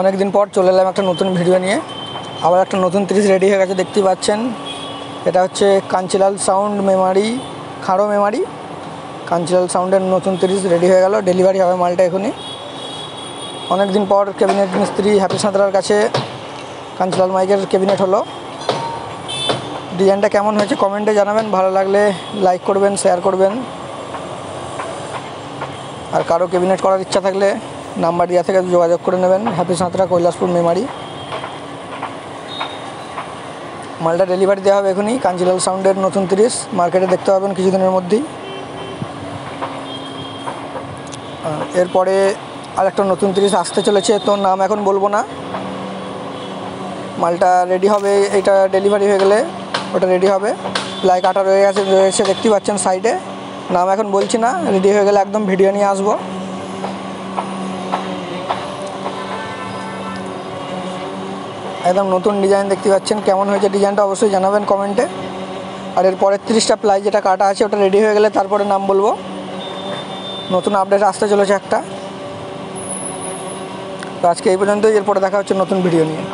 অনেক দিন পর চলে এলাম একটা নতুন ভিডিও নিয়ে। আবার একটা নতুন 30 রেডি হয়ে গেছে, দেখতেই পাচ্ছেন। এটা হচ্ছে কাঞ্চিলাল সাউন্ড মেমারি, খাড়ো মেমারি। কাঞ্চিলাল সাউন্ডের নতুন 30 রেডি হয়ে গেল, ডেলিভারি হবে মালটা এখনই। অনেক দিন পর ক্যাবিনেট মিস্ত্রি হ্যাপি সাঁতরার কাছে কাঞ্চিলাল মাইকের ক্যাবিনেট হলো। ডিজাইনটা কেমন হয়েছে কমেন্টে জানাবেন, ভালো লাগলে লাইক করবেন, শেয়ার করবেন। আর কারো ক্যাবিনেট করার ইচ্ছা থাকলে নাম্বার দেওয়া থেকে যোগাযোগ করে নেবেন। হ্যাপি সাঁতরা, কৈলাসপুর মেমারি। মালটা ডেলিভারি দেওয়া হবে এখনই। কাঞ্চিলাল সাউন্ডের নতুন 30 মার্কেটে দেখতে পাবেন কিছুদিনের মধ্যেই। এরপরে আর একটা নতুন 30 আসতে চলেছে, তো নাম এখন বলবো না। মালটা রেডি হবে, এটা ডেলিভারি হয়ে গেলে ওটা রেডি হবে। প্লাই কাটা রয়েছে দেখতে পাচ্ছেন সাইডে। নাম এখন বলছি না, রেডি হয়ে গেলে একদম ভিডিও নিয়ে আসবো। একদম নতুন ডিজাইন দেখতে পাচ্ছেন, কেমন হয়েছে ডিজাইনটা অবশ্যই জানাবেন কমেন্টে। আর এর পরের 30টা প্লাই যেটা কাটা আছে ওটা রেডি হয়ে গেলে তারপরে নাম বলবো। নতুন আপডেট আসতে চলেছে একটা। তো আজকে এই পর্যন্তই, এরপরে দেখা হচ্ছে নতুন ভিডিও নিয়ে।